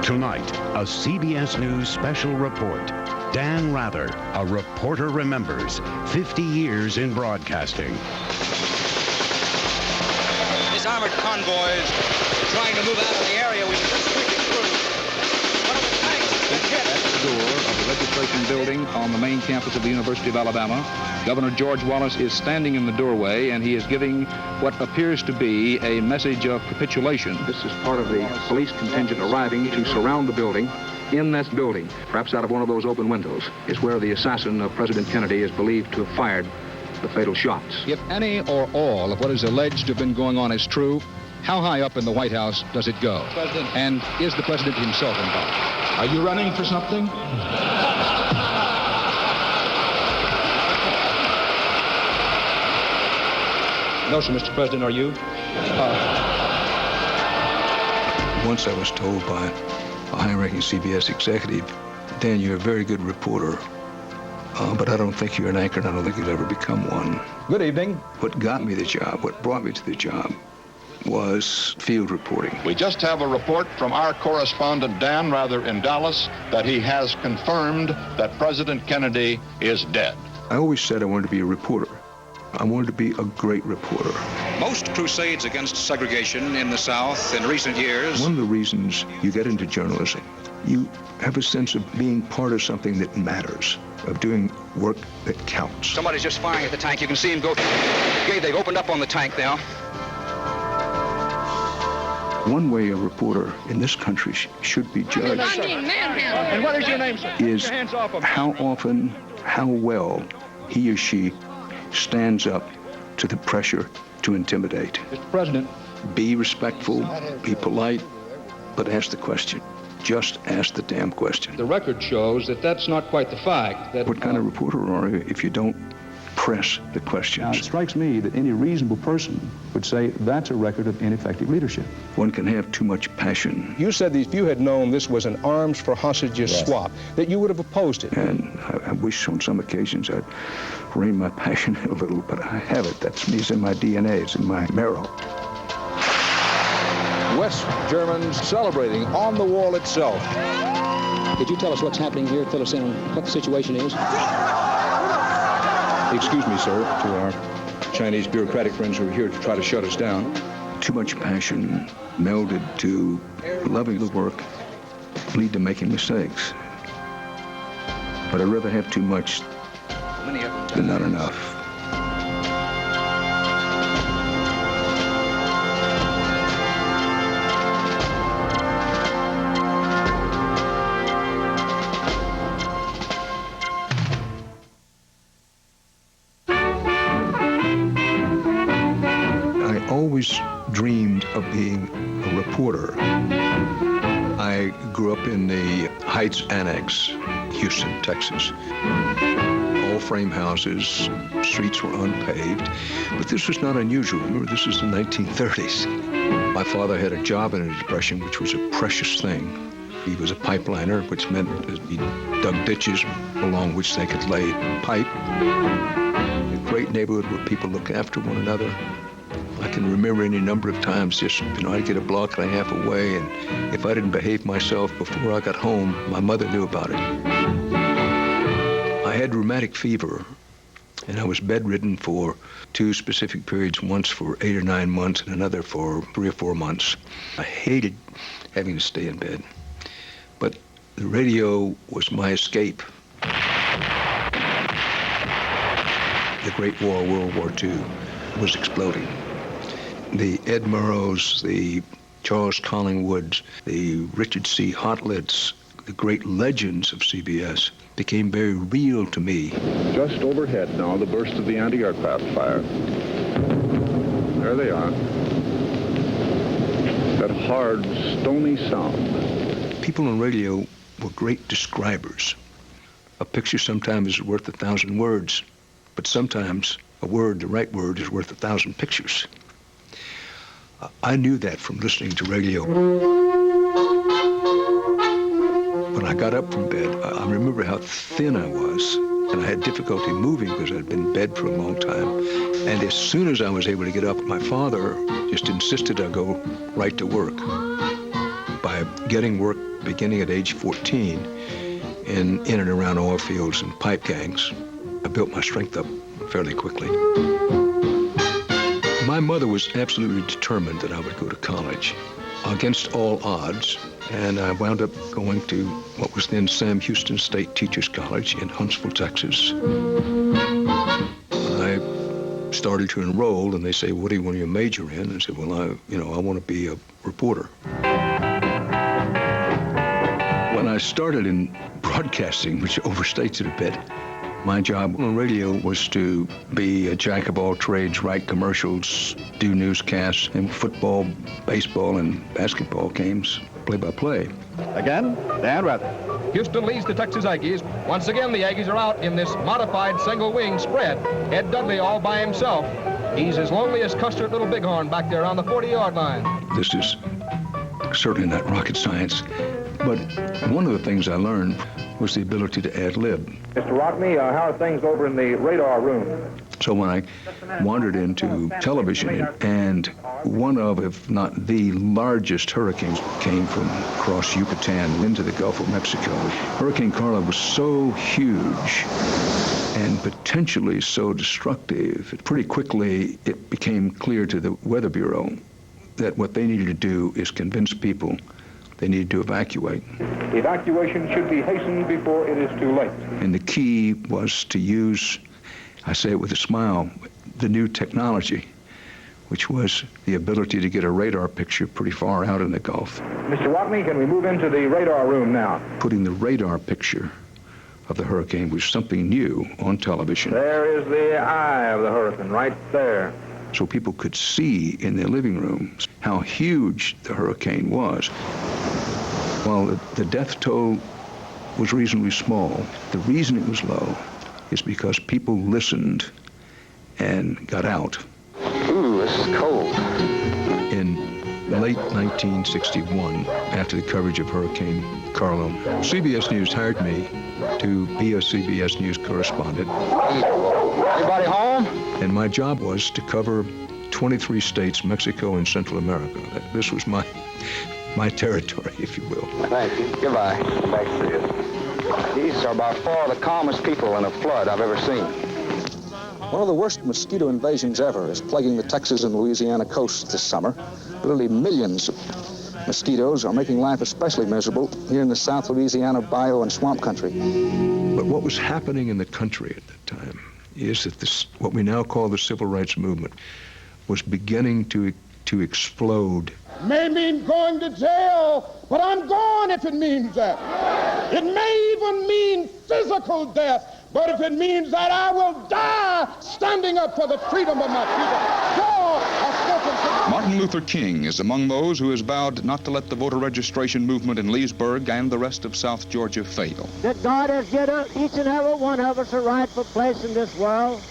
Tonight, a CBS News special report. Dan Rather, a reporter remembers 50 years in broadcasting. These armored convoys trying to move out of the area we just sweeping through. One of the tanks has been hit. At the door of the registration building on the main campus of the University of Alabama, Governor George Wallace is standing in the doorway, and he is giving what appears to be a message of capitulation. This is part of the police contingent arriving to surround the building. In this building, perhaps out of one of those open windows, is where the assassin of President Kennedy is believed to have fired the fatal shots. If any or all of what is alleged to have been going on is true, how high up in the White House does it go? President. And is the president himself involved? Are you running for something? No, sir, Mr. President, are you? Once I was told by a high-ranking CBS executive, Dan, you're a very good reporter, but I don't think you're an anchor, and I don't think you'll ever become one. Good evening. What got me the job, what brought me to the job, was field reporting. We just have a report from our correspondent Dan Rather in Dallas that he has confirmed that President Kennedy is dead. I always said I wanted to be a reporter. I wanted to be a great reporter. Most crusades against segregation in the South in recent years. One of the reasons you get into journalism, you have a sense of being part of something that matters, of doing work that counts. Somebody's just firing at the tank. You can see him go. Okay, they've opened up on the tank now. One way a reporter in this country should be judged And what is your name, sir? is how often, how well he or she stands up to the pressure to intimidate. Mr. President. Be respectful, be polite, but ask the question. Just ask the damn question. The record shows that that's not quite the fact. That What kind of reporter are you if you don't press the questions? Now, it strikes me that any reasonable person would say that's a record of ineffective leadership. One can have too much passion. You said that if you had known this was an arms for hostages swap, that you would have opposed it. And I wish on some occasions I'd rein my passion in a little, but I have it. That's me. It's in my DNA. It's in my marrow. West Germans celebrating on the wall itself. Could you tell us what's happening here? Fill us in on what the situation is. Excuse me, sir, to our Chinese bureaucratic friends who are here to try to shut us down. Too much passion melded to loving the work lead to making mistakes. But I'd rather have too much than not enough. Always dreamed of being a reporter. I grew up in the Heights Annex, Houston, Texas. All frame houses, streets were unpaved, but this was not unusual. Remember, this was the 1930s. My father had a job in a depression, which was a precious thing. He was a pipeliner, which meant that he dug ditches along which they could lay pipe. A great neighborhood where people look after one another. I can remember any number of times just, I'd get a block and a half away, and if I didn't behave myself before I got home, my mother knew about it. I had rheumatic fever, and I was bedridden for 2 specific periods, once for 8 or 9 months and another for 3 or 4 months. I hated having to stay in bed, but the radio was my escape. The Great War, World War II, was exploding. The Ed Murrows, the Charles Collingwoods, the Richard C. Hotlits, the great legends of CBS became very real to me. Just overhead now, the burst of the anti-aircraft fire. There they are. That hard, stony sound. People on radio were great describers. A picture sometimes is worth 1,000 words, but sometimes a word, the right word, is worth 1,000 pictures. I knew that from listening to radio. When I got up from bed, I remember how thin I was, and I had difficulty moving because I'd been in bed for a long time. And as soon as I was able to get up, my father just insisted I go right to work. by getting work beginning at age 14 in and around oil fields and pipe gangs, I built my strength up fairly quickly. My mother was absolutely determined that I would go to college against all odds, and I wound up going to what was then Sam Houston State Teachers College in Huntsville, Texas. I started to enroll, and they say, what do you want to major in? And I said, well, I want to be a reporter. When I started in broadcasting, which overstates it a bit, my job on radio was to be a jack of all trades, write commercials, do newscasts, and football, baseball, and basketball games, play-by-play. Again, Dan Rather. Houston leads the Texas Aggies. Once again, the Aggies are out in this modified single-wing spread. Ed Dudley all by himself. He's as lonely as Custer Little Bighorn back there on the 40-yard line. This is certainly not rocket science, but one of the things I learned was the ability to ad-lib. Mr. Rockney, how are things over in the radar room? So when I wandered into television, and one of, if not the largest hurricanes came from across Yucatan into the Gulf of Mexico. Hurricane Carla was so huge and potentially so destructive, pretty quickly it became clear to the Weather Bureau that what they needed to do is convince people they needed to evacuate. Evacuation should be hastened before it is too late. And the key was to use, I say it with a smile, the new technology, which was the ability to get a radar picture pretty far out in the Gulf. Mr. Rockney, can we move into the radar room now? Putting the radar picture of the hurricane was something new on television. There is the eye of the hurricane right there. So people could see in their living rooms how huge the hurricane was. While the death toll was reasonably small, the reason it was low is because people listened and got out. Ooh, this is cold. In late 1961, after the coverage of Hurricane Carla, CBS News hired me to be a CBS News correspondent. Anybody home? And my job was to cover 23 states, Mexico, and Central America. This was my territory, if you will. Thank you. Goodbye. Back to you. These are by far the calmest people in a flood I've ever seen. One of the worst mosquito invasions ever is plaguing the Texas and Louisiana coasts this summer. Literally millions of mosquitoes are making life especially miserable here in the South Louisiana bayou and swamp country. But what was happening in the country at that time is that this, what we now call the civil rights movement, was beginning to explode. May mean going to jail, but I'm going if it means that. It may even mean physical death, but if it means that I will die standing up for the freedom of my people. God has spoken to me. Martin Luther King is among those who has vowed not to let the voter registration movement in Leesburg and the rest of South Georgia fail. That God has given each and every one of us a rightful place in this world.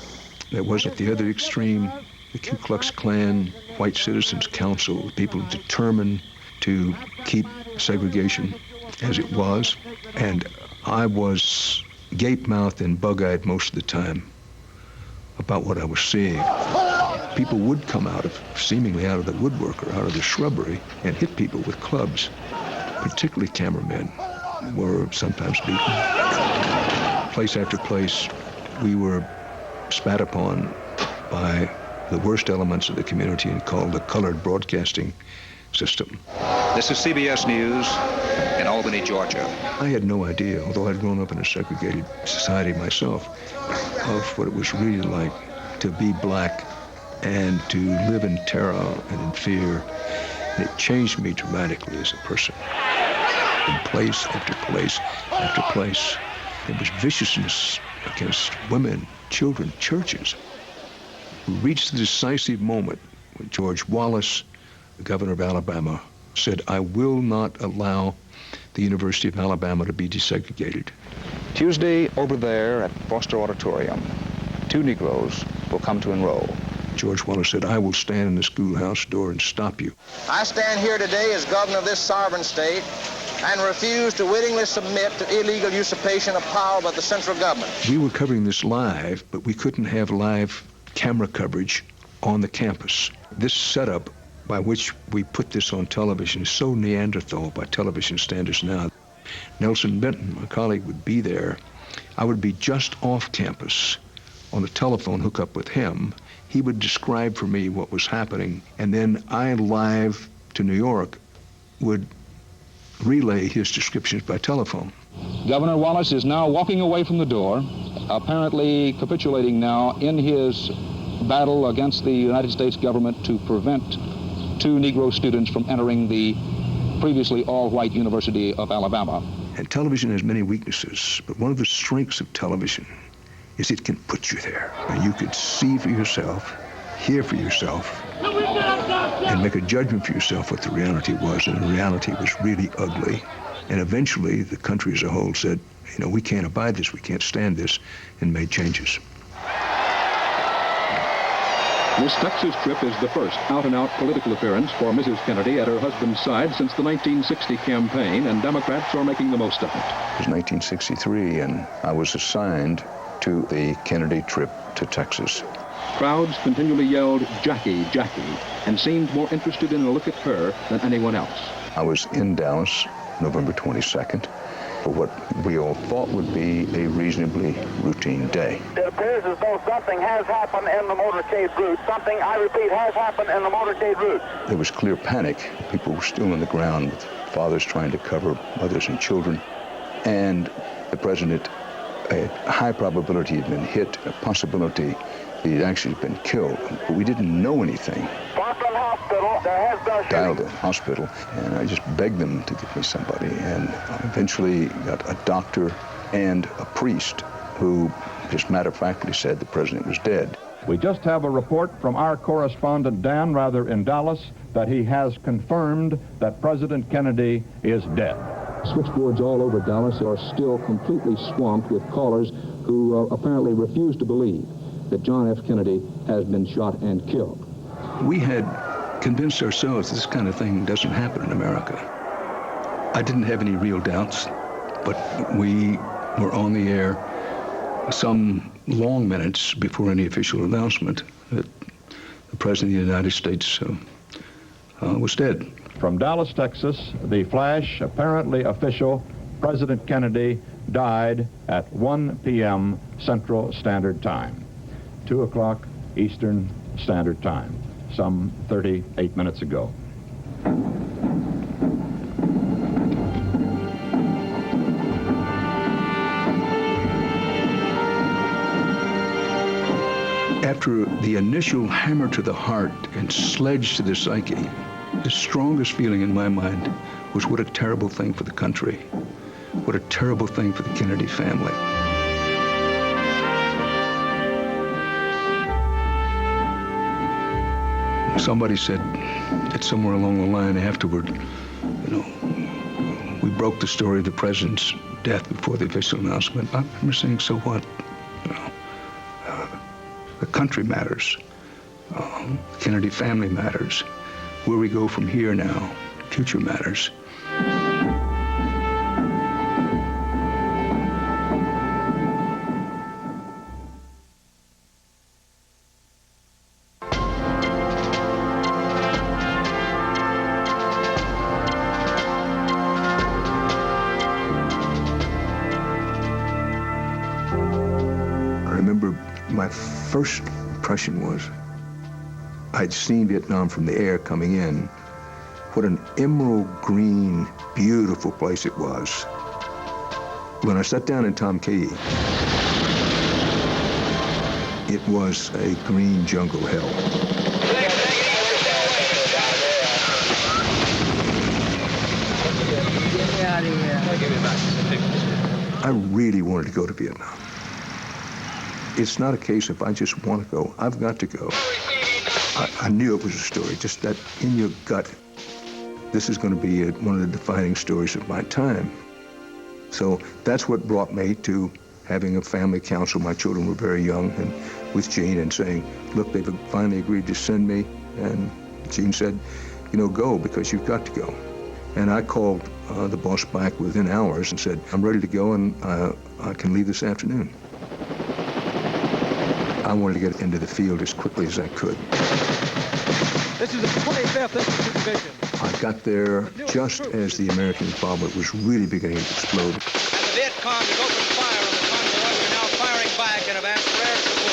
There was at the other extreme the Ku Klux Klan, White Citizens Council, people determined to keep segregation as it was. And I was gape-mouthed and bug-eyed most of the time about what I was seeing. People would come seemingly out of the woodwork or out of the shrubbery and hit people with clubs. Particularly cameramen were sometimes beaten. Place after place, we were spat upon by the worst elements of the community and called the colored broadcasting system. This is CBS News in Albany, Georgia. I had no idea, although I'd grown up in a segregated society myself, of what it was really like to be black and to live in terror and in fear. And it changed me dramatically as a person. In place after place after place, there was viciousness against women, children, churches. We reached the decisive moment when George Wallace, the governor of Alabama, said, I will not allow the University of Alabama to be desegregated. Tuesday, over there at Foster Auditorium, 2 Negroes will come to enroll. George Wallace said, I will stand in the schoolhouse door and stop you. I stand here today as governor of this sovereign state and refuse to wittingly submit to illegal usurpation of power by the central government. We were covering this live, but we couldn't have live camera coverage on the campus. This setup by which we put this on television is so Neanderthal by television standards now. Nelson Benton, my colleague, would be there. I would be just off campus on a telephone hookup with him. He would describe for me what was happening, and then I, live to New York, would relay his descriptions by telephone. Governor Wallace is now walking away from the door, apparently capitulating now in his battle against the United States government to prevent 2 Negro students from entering the previously all-white University of Alabama. And television has many weaknesses, but one of the strengths of television is it can put you there. And you could see for yourself, hear for yourself, and make a judgment for yourself what the reality was, and the reality was really ugly. And eventually, the country as a whole said, you know, we can't abide this, we can't stand this, and made changes. This Texas trip is the first out-and-out political appearance for Mrs. Kennedy at her husband's side since the 1960 campaign, and Democrats are making the most of it. It was 1963, and I was assigned to the Kennedy trip to Texas. Crowds continually yelled, "Jackie, Jackie," and seemed more interested in a look at her than anyone else. I was in Dallas, November 22nd, for what we all thought would be a reasonably routine day. It appears as though something has happened in the motorcade route. Something, I repeat, has happened in the motorcade route. There was clear panic. People were still on the ground with fathers trying to cover mothers and children. And the president, a high probability had been hit, a possibility he had actually been killed. But we didn't know anything. Parkland Hospital, there has been a shooting. Dialed the hospital, and I just begged them to give me somebody, and eventually got a doctor and a priest who just matter-of-factly said the president was dead. We just have a report from our correspondent Dan Rather in Dallas that he has confirmed that President Kennedy is dead. Switchboards all over Dallas are still completely swamped with callers who apparently refuse to believe that John F. Kennedy has been shot and killed. We had convinced ourselves this kind of thing doesn't happen in America. I didn't have any real doubts, but we were on the air some long minutes before any official announcement that the President of the United States was dead. From Dallas, Texas, the flash, apparently official, President Kennedy died at 1 p.m. Central Standard Time, 2 o'clock Eastern Standard Time, some 38 minutes ago. After the initial hammer to the heart and sledge to the psyche, the strongest feeling in my mind was what a terrible thing for the country, what a terrible thing for the Kennedy family. Somebody said that somewhere along the line afterward, you know, we broke the story of the president's death before the official announcement. I remember saying, so what? You know, the country matters. The Kennedy family matters. Where we go from here now, future matters. My first impression was I'd seen Vietnam from the air coming in. What an emerald green, beautiful place it was. When I sat down in Tom Cay, it was a green jungle hell. I really wanted to go to Vietnam. It's not a case of I just want to go. I've got to go. I knew it was a story, just that in your gut, this is going to be one of the defining stories of my time. So that's what brought me to having a family council. My children were very young, and with Jean, and saying, look, they've finally agreed to send me. And Jean said, you know, go, because you've got to go. And I called the boss back within hours and said, I'm ready to go, and I can leave this afternoon. I wanted to get into the field as quickly as I could. This is the 25th Infantry Division. I got there just as the American involvement was really beginning to explode. And the Viet Cong has opened fire on the convoys. We're now firing back and have asked for air support.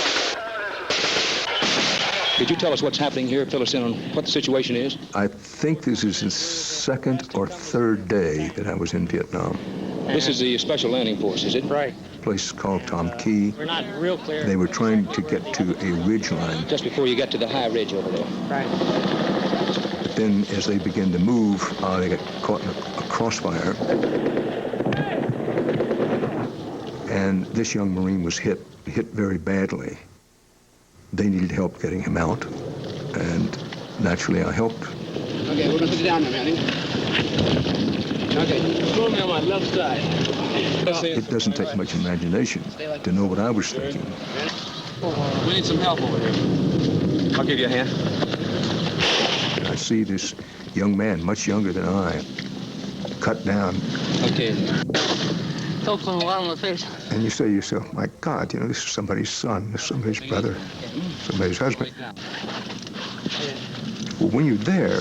Could you tell us what's happening here? Fill us in on what the situation is. I think this is the second or third day that I was in Vietnam. This is the Special Landing Force, is it? Right. A place called Tom Key. We're not real clear. They were trying to get to a ridge line. Just before you get to the high ridge over there. Right. But then as they began to move, they got caught in a crossfire. And this young Marine was hit very badly. They needed help getting him out. And naturally, I helped. Okay, we're going to put it down now, Manning. Okay, throw me on my left side. It doesn't take much imagination to know what I was thinking. We need some help over here. I'll give you a hand. I see this young man, much younger than I, cut down. Okay. Help him a lot on the face. And you say to yourself, my God, you know, this is somebody's son, this is somebody's brother, somebody's husband. Well, when you're there,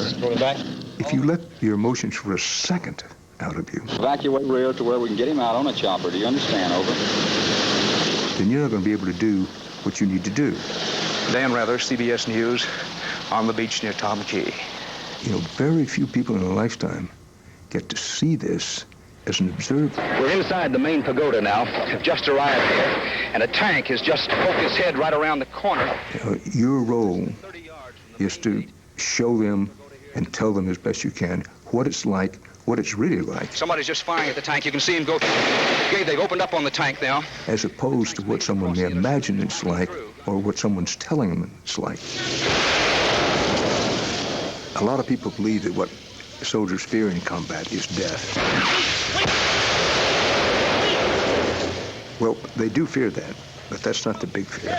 if you let your emotions for a second out of you, Evacuate rear to where we can get him out on a chopper. Do you understand? Over. then you're not going to be able to do what you need to do. Dan Rather, CBS News, on the beach near Tom Key. You know, very few people in a lifetime get to see this as an observer. We're inside the main pagoda now. Have just arrived here, and a tank has just poked its head right around the corner. You know, your role is to show them and tell them as best you can what it's like, what it's really like. Somebody's just firing at the tank. You can see him go. Okay, they've opened up on the tank now. As opposed to what someone may imagine it's like or what someone's telling them it's like. A lot of people believe that what soldiers fear in combat is death. Well, they do fear that, but that's not the big fear.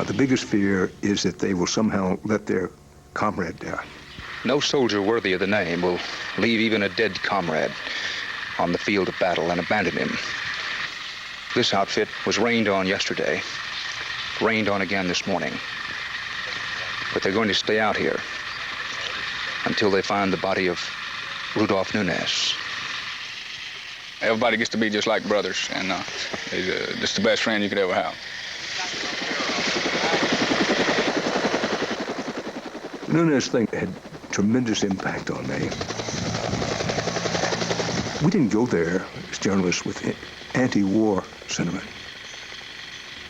The biggest fear is that they will somehow let their comrade die. No soldier worthy of the name will leave even a dead comrade on the field of battle and abandon him. This outfit was rained on yesterday, rained on again this morning. But they're going to stay out here until they find the body of Rudolph Nunez. Everybody gets to be just like brothers, and he's just the best friend you could ever have. Nunez thing had tremendous impact on me. We didn't go there as journalists with anti-war sentiment.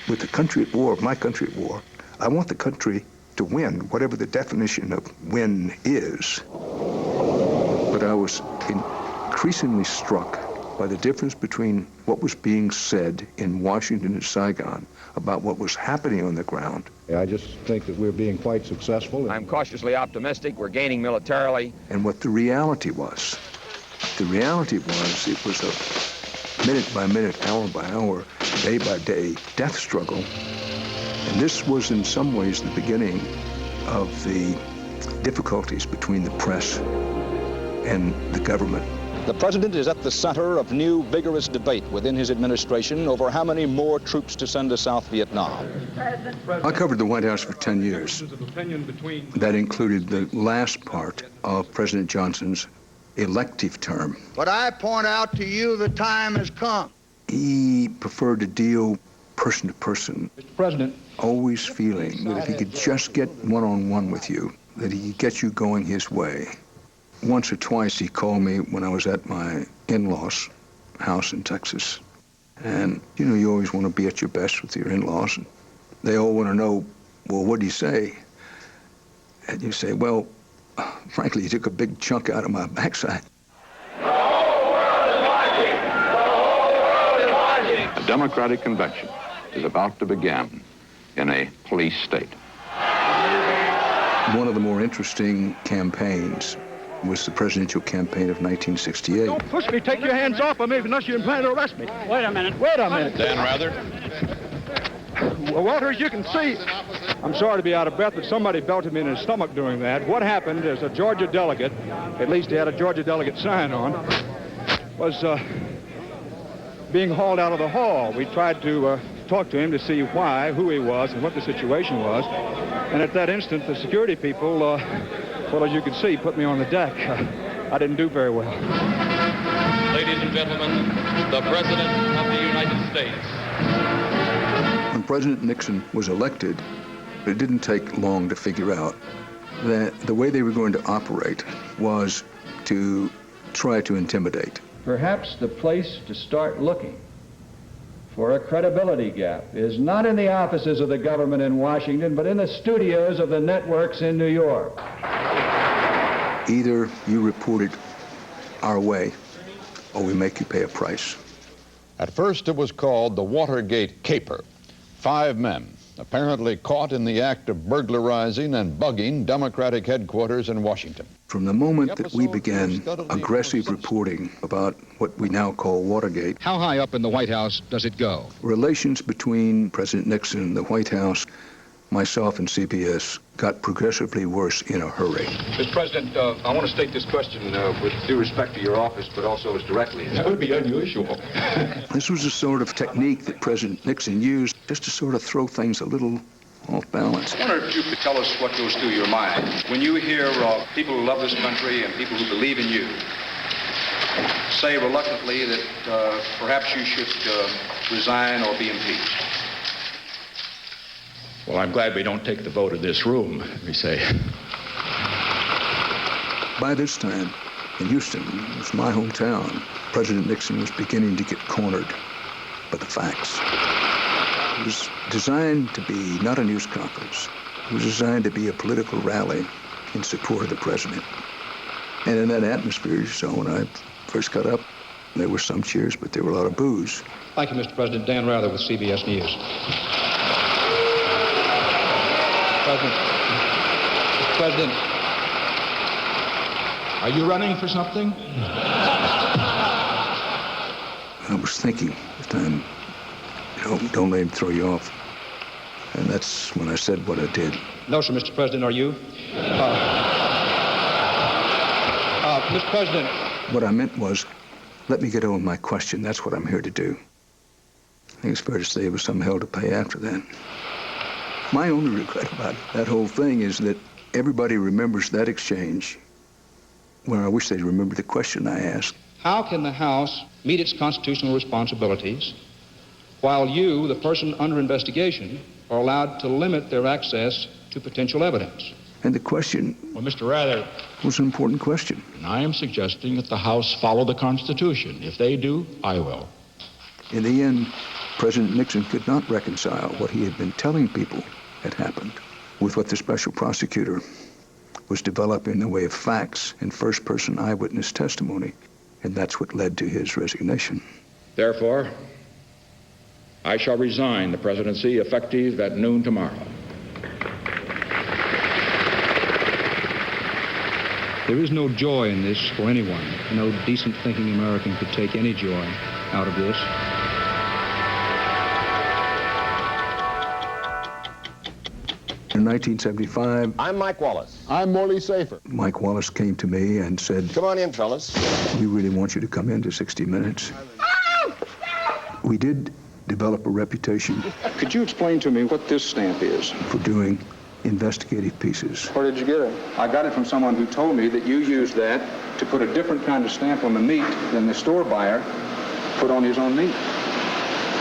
With the country at war, my country at war, I want the country to win, whatever the definition of win is. But I was increasingly struck by the difference between what was being said in Washington and Saigon about what was happening on the ground. I just think that we're being quite successful. I'm cautiously optimistic. We're gaining militarily. And what the reality was. The reality was it was a minute by minute, hour by hour, day by day death struggle. And this was in some ways the beginning of the difficulties between the press and the government. The president is at the center of new, vigorous debate within his administration over how many more troops to send to South Vietnam. I covered the White House for 10 years. That included the last part of President Johnson's elective term. But I point out to you the time has come. He preferred to deal person to person. Mr. President. Always feeling that if he could just get one-on-one with you, that he could get you going his way. Once or twice he called me when I was at my in-laws' house in Texas. And, you know, you always want to be at your best with your in-laws. And they all want to know, well, what did he say? And you say, well, frankly, he took a big chunk out of my backside. The Democratic Convention is about to begin in a police state. One of the more interesting campaigns was the presidential campaign of 1968. Don't push me. Take your hands off of me unless you plan to arrest me. Wait a minute. Wait a minute. Dan Rather. Well, Walter, as you can see, I'm sorry to be out of breath, but somebody belted me in the stomach doing that. What happened is a Georgia delegate, at least he had a Georgia delegate sign on, was being hauled out of the hall. We tried to talk to him to see why, who he was, and what the situation was. And at that instant, the security people, well, as you can see, put me on the deck. I didn't do very well. Ladies and gentlemen, the President of the United States. When President Nixon was elected, it didn't take long to figure out that the way they were going to operate was to try to intimidate. Perhaps the place to start looking for a credibility gap is not in the offices of the government in Washington, but in the studios of the networks in New York. Either you report it our way, or we make you pay a price. At first, it was called the Watergate Caper. 5 men apparently caught in the act of burglarizing and bugging Democratic headquarters in Washington. From the moment that we began aggressive reporting about what we now call Watergate, How high up in the White House does it go? relations between President Nixon and the White House, myself and CBS, got progressively worse in a hurry. Mr. President, I want to state this question with due respect to your office, but also as directly. That would be unusual. This was a sort of technique that President Nixon used just to sort of throw things a little off balance. I wonder if you could tell us what goes through your mind when you hear people who love this country and people who believe in you say reluctantly that perhaps you should resign or be impeached. Well, I'm glad we don't take the vote of this room, we say. By this time, in Houston, it was my hometown, President Nixon was beginning to get cornered by the facts. It was designed to be not a news conference. It was designed to be a political rally in support of the president. And in that atmosphere, you saw when I first got up, there were some cheers, but there were a lot of boos. Thank you, Mr. President. Dan Rather with CBS News. President, are you running for something? I was thinking this time, don't let him throw you off. And that's when I said what I did. No, sir, Mr. President, are you? Mr. President. What I meant was, let me get on with my question. That's what I'm here to do. I think it's fair to say it was some hell to pay after that. My only regret about that whole thing is that everybody remembers that exchange where I wish they'd remember the question I asked. How can the House meet its constitutional responsibilities while you, the person under investigation, are allowed to limit their access to potential evidence? And the question, well, Mr. Rather, was an important question. I am suggesting that the House follow the Constitution. If they do, I will. In the end, President Nixon could not reconcile what he had been telling people had happened with what the special prosecutor was developing in the way of facts and first-person eyewitness testimony, and that's what led to his resignation. Therefore, I shall resign the presidency effective at noon tomorrow. There is no joy in this for anyone. No decent thinking American could take any joy out of this. In 1975, I'm Mike Wallace. I'm Morley Safer. Mike Wallace came to me and said, "Come on in, fellas. We really want you to come into 60 Minutes. We did develop a reputation. Could you explain to me what this stamp is? For doing investigative pieces. Where did you get it? I got it from someone who told me that you used that to put a different kind of stamp on the meat than the store buyer put on his own meat.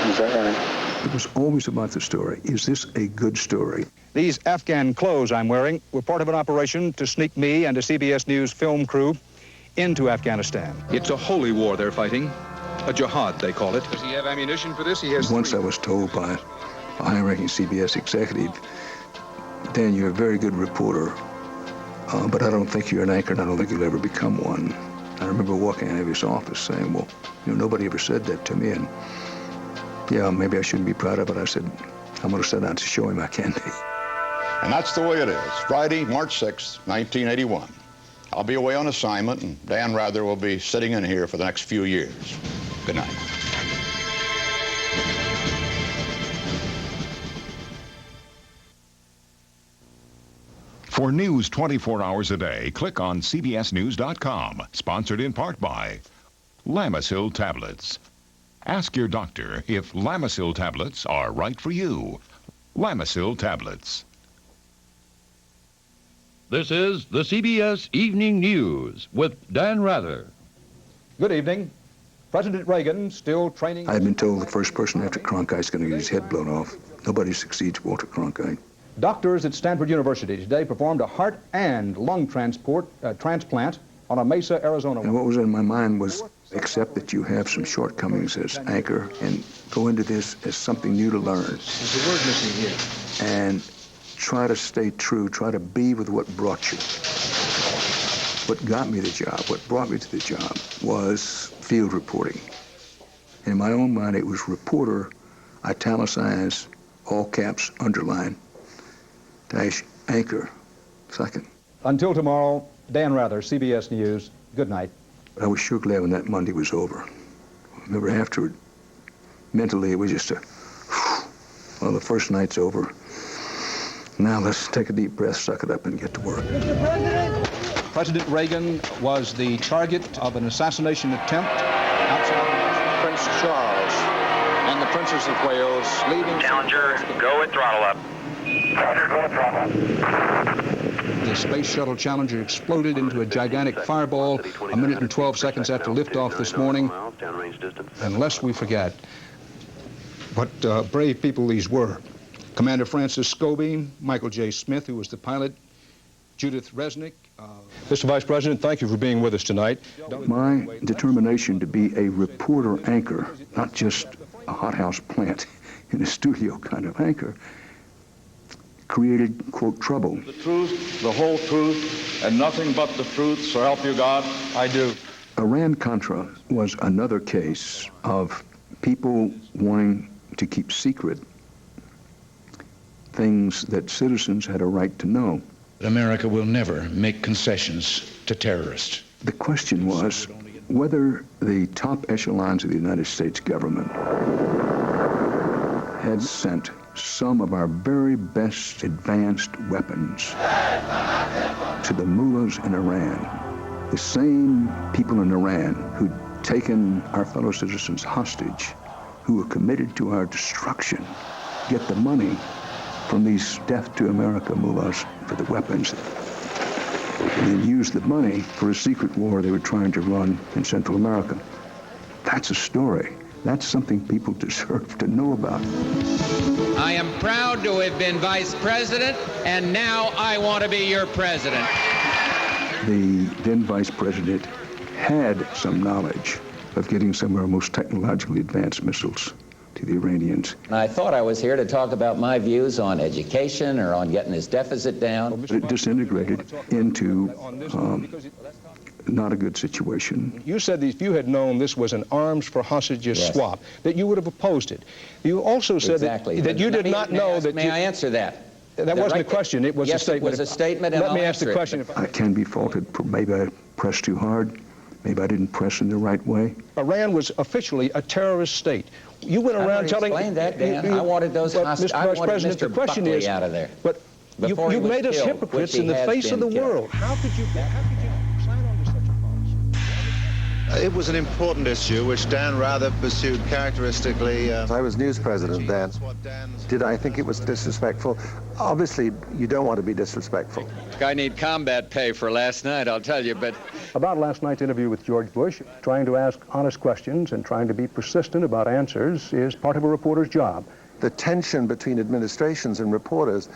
Is that right? It was always about the story. Is this a good story? These Afghan clothes I'm wearing were part of an operation to sneak me and a CBS News film crew into Afghanistan. It's a holy war they're fighting. A jihad, they call it. Does he have ammunition for this? He has Once I was told by a high-ranking CBS executive, Dan, you're a very good reporter, but I don't think you're an anchor, and I don't think you'll ever become one. I remember walking out of his office saying, well, nobody ever said that to me, and yeah, maybe I shouldn't be proud of it. I said, I'm going to set out to show him I can be. And that's the way it is. Friday, March 6th, 1981. I'll be away on assignment, and Dan Rather will be sitting in here for the next few years. Good night. For news 24 hours a day, click on CBSNews.com. Sponsored in part by Lamisil Tablets. Ask your doctor if Lamisil tablets are right for you. Lamisil Tablets. This is the CBS Evening News with Dan Rather. Good evening. President Reagan still training... I had been told the first person after Cronkite's going to get his head blown off. Nobody succeeds Walter Cronkite. Doctors at Stanford University today performed a heart and lung transplant on a Mesa, Arizona. And what was in my mind was accept that you have some shortcomings as anchor and go into this as something new to learn. There's a word missing here. And try to stay true, try to be with what brought you. What got me the job, what brought me to the job was field reporting. In my own mind, it was reporter, italicized, all caps, underline, dash, anchor, second. Until tomorrow, Dan Rather, CBS News. Good night. I was sure glad when that Monday was over. I remember afterward, mentally, it was just well, the first night's over. Now let's take a deep breath, suck it up, and get to work. Mr. President! President Reagan was the target of an assassination attempt outside Prince Charles and the Princess of Wales leaving... Challenger, go with throttle up. Roger, go with throttle. The Space Shuttle Challenger exploded into a gigantic fireball a minute and 12 seconds after liftoff this morning. Unless we forget what brave people these were. Commander Francis Scobie, Michael J. Smith, who was the pilot, Judith Resnick. Mr. Vice President, thank you for being with us tonight. My determination to be a reporter anchor, not just a hothouse plant in a studio kind of anchor, created, quote, trouble. The truth, the whole truth, and nothing but the truth, so help you God. I do. Iran-Contra was another case of people wanting to keep secret things that citizens had a right to know. America will never make concessions to terrorists. The question was whether the top echelons of the United States government had sent some of our very best advanced weapons to the mullahs in Iran. The same people in Iran who'd taken our fellow citizens hostage, who were committed to our destruction, get the money from these death to America mullahs for the weapons, and then use the money for a secret war they were trying to run in Central America. That's a story. That's something people deserve to know about. I am proud to have been vice president, and now I want to be your president. The then vice president had some knowledge of getting some of our most technologically advanced missiles to the Iranians. I thought I was here to talk about my views on education or on getting his deficit down. It disintegrated into not a good situation. You said that if you had known this was an arms for hostages swap, that you would have opposed it. You also said that you did not know that... May I answer that? That wasn't a question, it was a statement. Yes, it was a statement, and Let me ask the question. I can be faulted for maybe I pressed too hard. Maybe I didn't press in the right way. Iran was officially a terrorist state. You went around telling... Explain that, Dan. I wanted those hostages. I wanted President, Mr. the question Buckley is, out of there. But you made us hypocrites in the face of the world. How could you sign on to such a policy? It was an important issue which Dan Rather pursued characteristically. I was news president then. Did I think it was disrespectful? Obviously, you don't want to be disrespectful. I need combat pay for last night, I'll tell you, but... About last night's interview with George Bush, trying to ask honest questions and trying to be persistent about answers is part of a reporter's job. The tension between administrations and reporters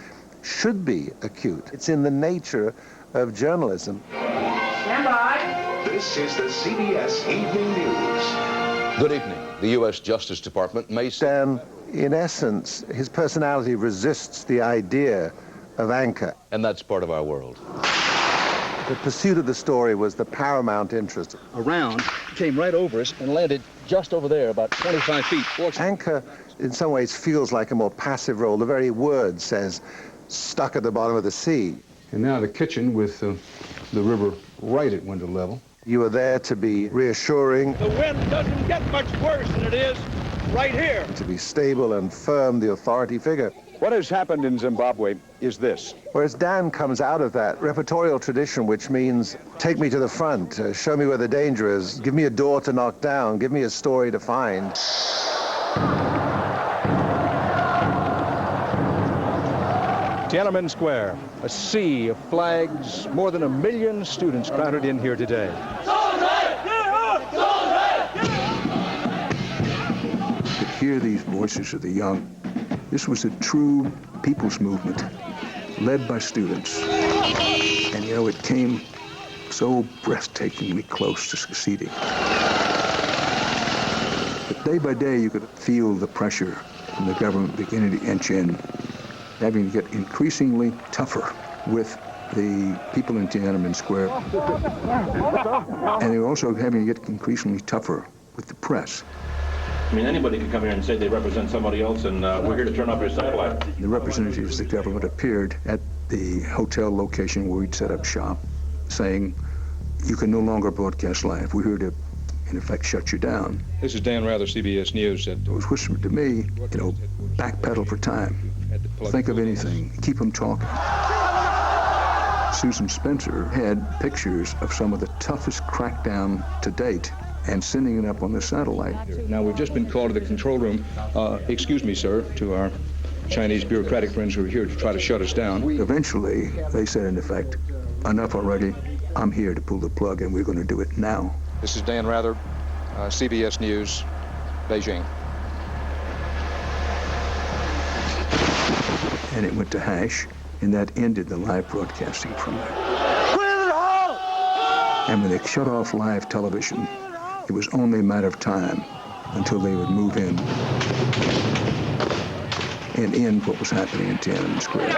should be acute. It's in the nature of journalism. Stand by. This is the CBS Evening News. Good evening. The U.S. Justice Department may... Dan, in essence, his personality resists the idea of anchor. And that's part of our world. The pursuit of the story was the paramount interest. A round came right over us and landed just over there, about 25 feet. Anchor, in some ways, feels like a more passive role. The very word says, stuck at the bottom of the sea. And now the kitchen with the river right at window level. You were there to be reassuring. The wind doesn't get much worse than it is right here. To be stable and firm, the authority figure. What has happened in Zimbabwe is this. Whereas Dan comes out of that repertorial tradition, which means take me to the front, show me where the danger is, give me a door to knock down, give me a story to find. Tiananmen Square, a sea of flags, more than 1 million students crowded in here today. To hear these voices of the young, this was a true people's movement led by students. And you know, it came so breathtakingly close to succeeding. But day by day, you could feel the pressure from the government beginning to inch in, having to get increasingly tougher with the people in Tiananmen Square. And they were also having to get increasingly tougher with the press. I mean, anybody could come here and say they represent somebody else, and we're here to turn off your satellite. The representatives of the government appeared at the hotel location where we'd set up shop, saying, you can no longer broadcast live. We're here to, in effect, shut you down. This is Dan Rather, CBS News. It was whispered to me, you know, backpedal for time. Think of anything. Keep them talking. Susan Spencer had pictures of some of the toughest crackdown to date and sending it up on the satellite. Now, we've just been called to the control room. Excuse me, sir, to our Chinese bureaucratic friends who are here to try to shut us down. Eventually, they said, in effect, enough already. I'm here to pull the plug, and we're going to do it now. This is Dan Rather, CBS News, Beijing. And it went to hash, and that ended the live broadcasting from there. And when they shut off live television, it was only a matter of time until they would move in and end what was happening in Tiananmen Square.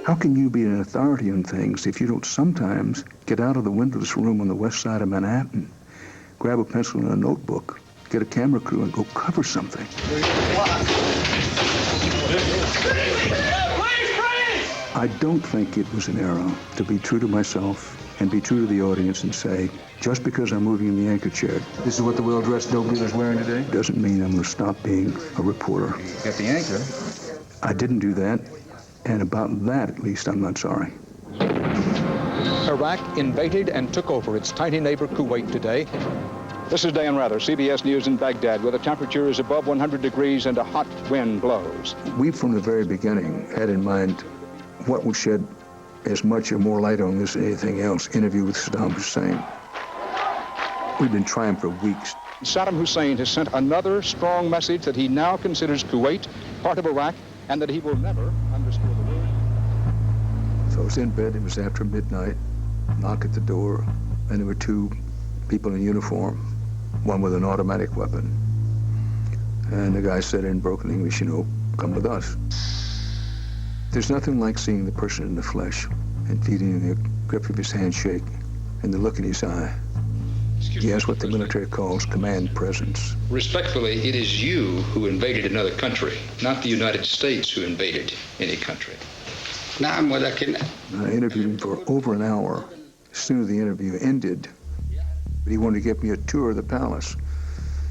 How can you be an authority on things if you don't sometimes get out of the windowless room on the west side of Manhattan, grab a pencil and a notebook, get a camera crew, and go cover something? I don't think it was an error to be true to myself and be true to the audience and say, just because I'm moving in the anchor chair, This is what the well-dressed dope dealer's wearing today? doesn't mean I'm going to stop being a reporter. Got the anchor. I didn't do that, and about that, at least, I'm not sorry. Iraq invaded and took over its tiny neighbor Kuwait today. This is Dan Rather, CBS News in Baghdad, where the temperature is above 100 degrees and a hot wind blows. We, from the very beginning, had in mind what would shed as much or more light on this as anything else, interview with Saddam Hussein. We've been trying for weeks. Saddam Hussein has sent another strong message that he now considers Kuwait part of Iraq and that he will never underscore the word. So I was in bed, it was after midnight, knock at the door, and there were two people in uniform, one with an automatic weapon. And the guy said in broken English, you know, come with us. There's nothing like seeing the person in the flesh and feeling the grip of his handshake and the look in his eye. He has what the military calls command presence. Respectfully, it is you who invaded another country, not the United States who invaded any country. I interviewed him for over an hour. As soon as the interview ended, he wanted to give me a tour of the palace.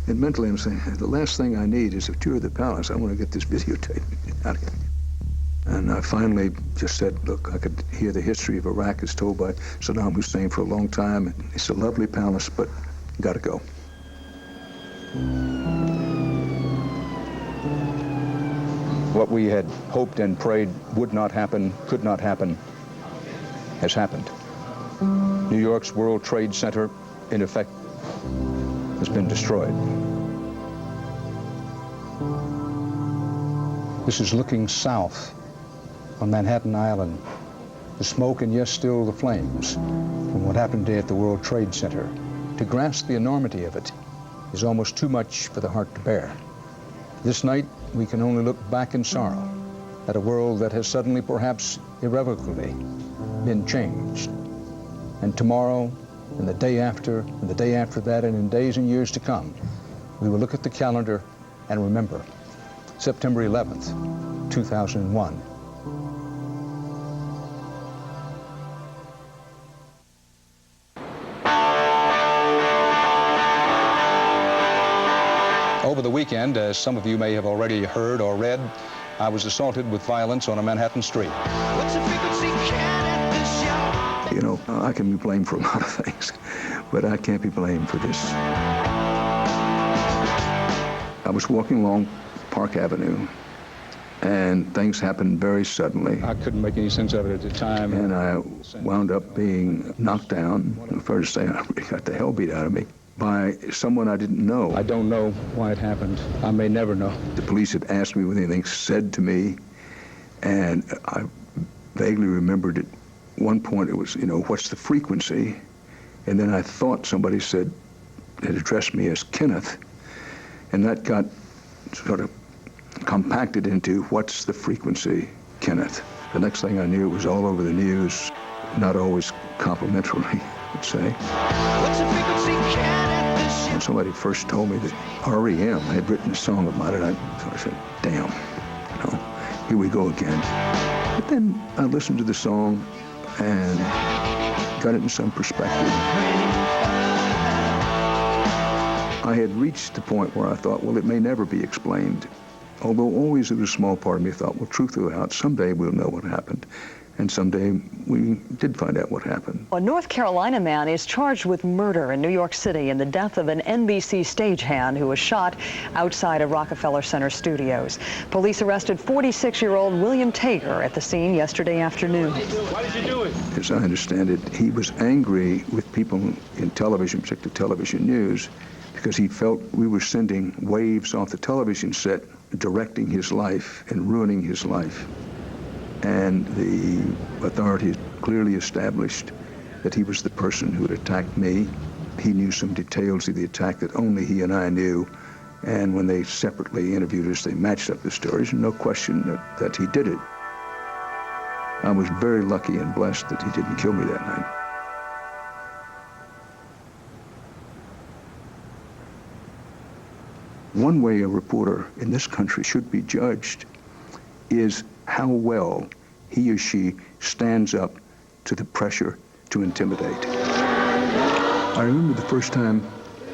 And mentally I'm saying, the last thing I need is a tour of the palace. I want to get this videotape out of here. And I finally just said, look, I could hear the history of Iraq as told by Saddam Hussein for a long time. It's a lovely palace, but got to go. What we had hoped and prayed would not happen, could not happen, has happened. New York's World Trade Center, in effect, has been destroyed. This is looking south on Manhattan Island. The smoke and, yes, still the flames from what happened today at the World Trade Center. To grasp the enormity of it is almost too much for the heart to bear. This night, we can only look back in sorrow at a world that has suddenly, perhaps irrevocably, been changed. And tomorrow, and the day after, and the day after that, and in days and years to come, we will look at the calendar and remember September 11th, 2001. Over the weekend, as some of you may have already heard or read, I was assaulted with violence on a Manhattan street. You know, I can be blamed for a lot of things, but I can't be blamed for this. I was walking along Park Avenue, and things happened very suddenly. I couldn't make any sense of it at the time. And I wound up being knocked down. I'm fair to say I really got the hell beat out of me by someone I didn't know. I don't know why it happened. I may never know. The police had asked me whether anything said to me, and I vaguely remembered at one point it was, you know, what's the frequency? And then I thought somebody said, had addressed me as Kenneth, and that got sort of compacted into what's the frequency, Kenneth. The next thing I knew, it was all over the news, not always complimentarily, I would say. What's the frequency, Kenneth? When somebody first told me that REM had written a song about it, I said, damn, you know, here we go again. But then I listened to the song and got it in some perspective. I had reached the point where I thought, well, it may never be explained. Although always there was a small part of me thought, well, truth will out. Someday we'll know what happened. And someday we did find out what happened. A North Carolina man is charged with murder in New York City in the death of an NBC stagehand who was shot outside of Rockefeller Center studios. Police arrested 46-year-old William Tager at the scene yesterday afternoon. Why did you do it? As I understand it, he was angry with people in television, particularly television news, because he felt we were sending waves off the television set, directing his life and ruining his life. And the authorities clearly established that he was the person who had attacked me. He knew some details of the attack that only he and I knew. And when they separately interviewed us, they matched up the stories, and no question that he did it. I was very lucky and blessed that he didn't kill me that night. One way a reporter in this country should be judged is how well he or she stands up to the pressure to intimidate. I remember the first time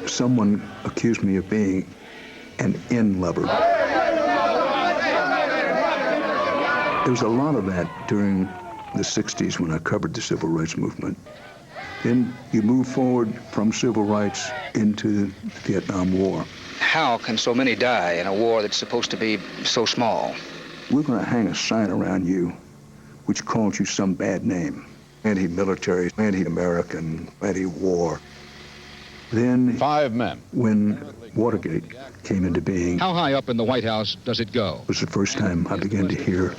someone accused me of being an in-lover. There was a lot of that during the 60s when I covered the civil rights movement. Then you move forward from civil rights into the Vietnam War. How can so many die in a war that's supposed to be so small? We're going to hang a sign around you which calls you some bad name. Anti-military, anti-American, anti-war. Then 5 men. When Watergate came into being, How high up in the White House does it go? It was the first time I began to hear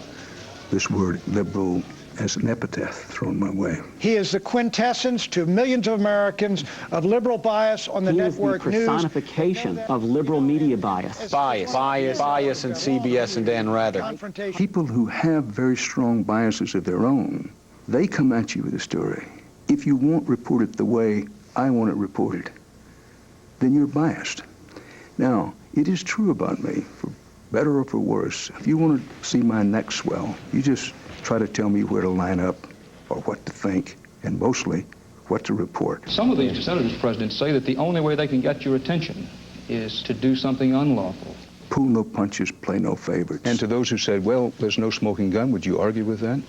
this word liberal as an epithet thrown my way. He is the quintessence to millions of Americans of liberal bias on the network news. He is the personification of liberal media bias. Bias in CBS and Dan Rather. People who have very strong biases of their own, they come at you with a story. If you won't report it the way I want it reported, then you're biased. Now, it is true about me, for better or for worse. If you want to see my neck swell, you just try to tell me where to line up or what to think, and mostly what to report. Some of these senators, President, say that the only way they can get your attention is to do something unlawful. Pull no punches, play no favorites. And to those who said, well, there's no smoking gun, would you argue with that?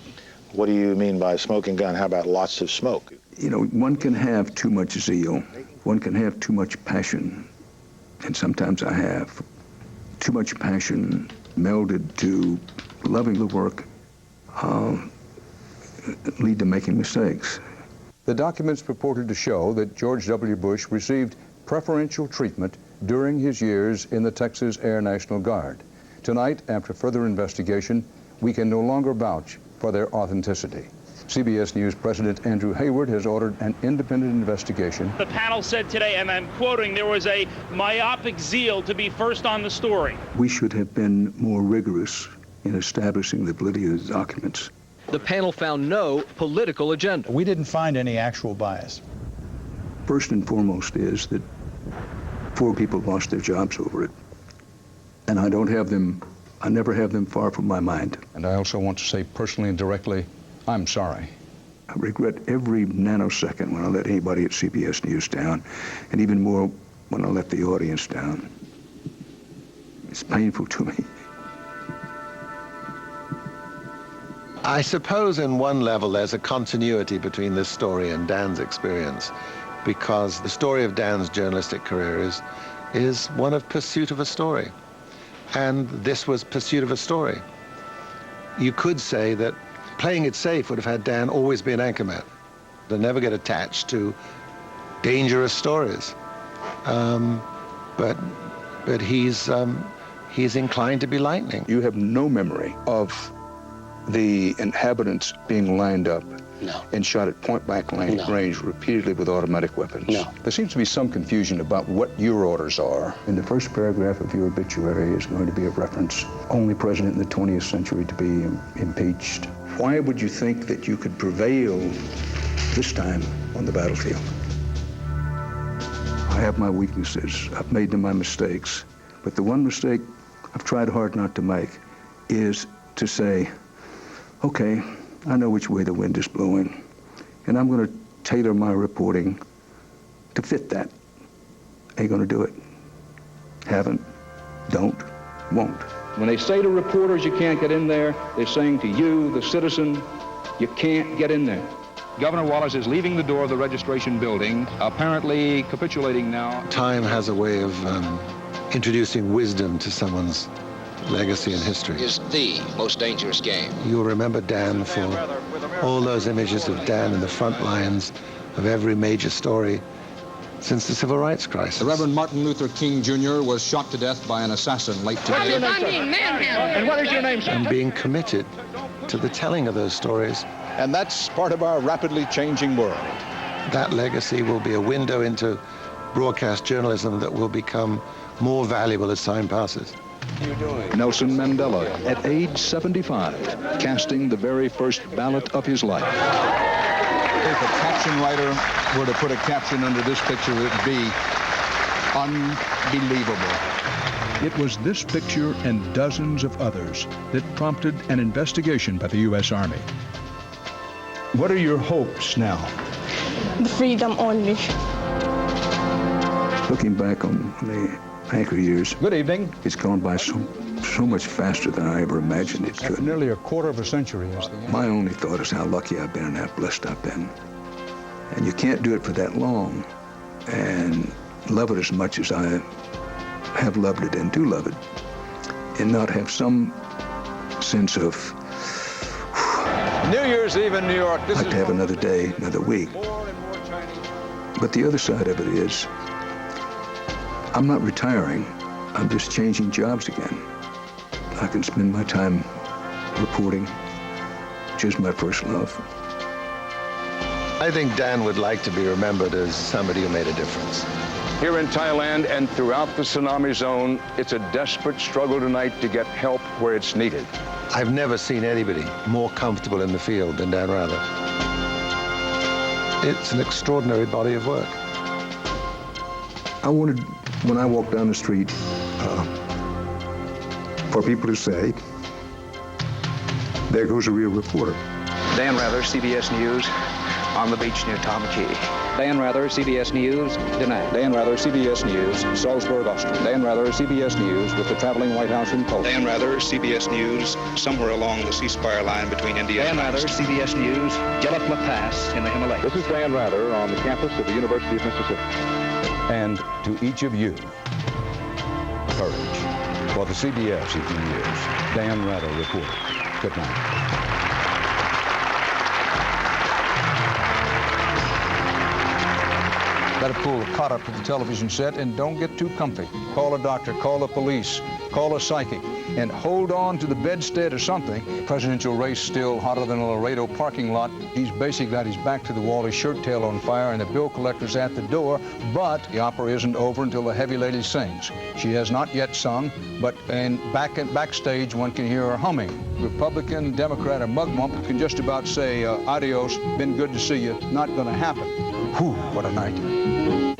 What do you mean by smoking gun? How about lots of smoke? You know, one can have too much zeal. One can have too much passion. And sometimes I have too much passion melded to loving the work lead to making mistakes. The documents purported to show that George W. Bush received preferential treatment during his years in the Texas Air National Guard. Tonight, after further investigation, we can no longer vouch for their authenticity. CBS News President Andrew Hayward has ordered an independent investigation. The panel said today, and I'm quoting, there was a myopic zeal to be first on the story. We should have been more rigorous in establishing the validity of the documents. The panel found no political agenda. We didn't find any actual bias. First and foremost is that 4 people lost their jobs over it. And I never have them far from my mind. And I also want to say personally and directly, I'm sorry. I regret every nanosecond when I let anybody at CBS News down, and even more when I let the audience down. It's painful to me. I suppose in one level there's a continuity between this story and Dan's experience, because the story of Dan's journalistic career is one of pursuit of a story. And this was pursuit of a story. You could say that Playing It Safe would have had Dan always be an anchorman. They'll never get attached to dangerous stories. But he's inclined to be lightning. You have no memory of the inhabitants being lined up and shot at point-blank range repeatedly with automatic weapons? No. There seems to be some confusion about what your orders are. In the first paragraph of your obituary is going to be a reference, only president in the 20th century to be impeached. Why would you think that you could prevail this time on the battlefield? I have my weaknesses. I've made my mistakes. But the one mistake I've tried hard not to make is to say, okay, I know which way the wind is blowing, and I'm going to tailor my reporting to fit that. Ain't going to do it. Haven't, don't, won't. When they say to reporters you can't get in there, they're saying to you, the citizen, you can't get in there. Governor Wallace is leaving the door of the registration building, apparently capitulating now. Time has a way of introducing wisdom to someone's legacy and history. Is the most dangerous game. You'll remember Dan for all those images of Dan in the front lines of every major story since the Civil Rights crisis. The Reverend Martin Luther King Jr. was shot to death by an assassin late today. And what is your name, sir? And being committed to the telling of those stories. And that's part of our rapidly changing world. That legacy will be a window into broadcast journalism that will become more valuable as time passes. Nelson Mandela, at age 75, casting the very first ballot of his life. If a caption writer were to put a caption under this picture, it would be unbelievable. It was this picture and dozens of others that prompted an investigation by the U.S. Army. What are your hopes now? The freedom only. Looking back on the Anchor years. Good evening. It's gone by so much faster than I ever imagined it could. Nearly a quarter of a century is the end. My only thought is how lucky I've been and how blessed I've been. And you can't do it for that long and love it as much as I have loved it and do love it, and not have some sense of New Year's Eve in New York. I'd like to have another day, another week. But the other side of it is, I'm not retiring. I'm just changing jobs again. I can spend my time reporting, which is my first love. I think Dan would like to be remembered as somebody who made a difference. Here in Thailand and throughout the tsunami zone, it's a desperate struggle tonight to get help where it's needed. I've never seen anybody more comfortable in the field than Dan Rather. It's an extraordinary body of work. I wanted, when I walk down the street, for people to say, there goes a real reporter. Dan Rather, CBS News, on the beach near Tamaki. Dan Rather, CBS News, Da Nang. Dan Rather, CBS News, Salzburg, Austria. Dan Rather, CBS News, with the traveling White House in Poland. Dan Rather, CBS News, somewhere along the ceasefire line between India and Dan Rather, CBS News, Jalapla Pass in the Himalayas. This is Dan Rather on the campus of the University of Mississippi. And to each of you, courage. For the CBS Evening News, Dan Rather reporting. Good night. Better pull the cot up to the television set and don't get too comfy. Call a doctor, call the police, call a psychic, and hold on to the bedstead or something. Presidential race still hotter than a Laredo parking lot. He's basically got his back to the wall, his shirt tail on fire, and the bill collector's at the door. But the opera isn't over until the heavy lady sings. She has not yet sung, but backstage one can hear her humming. Republican, Democrat, or mugwump can just about say, adios, been good to see you, not gonna happen. Whew, what a night.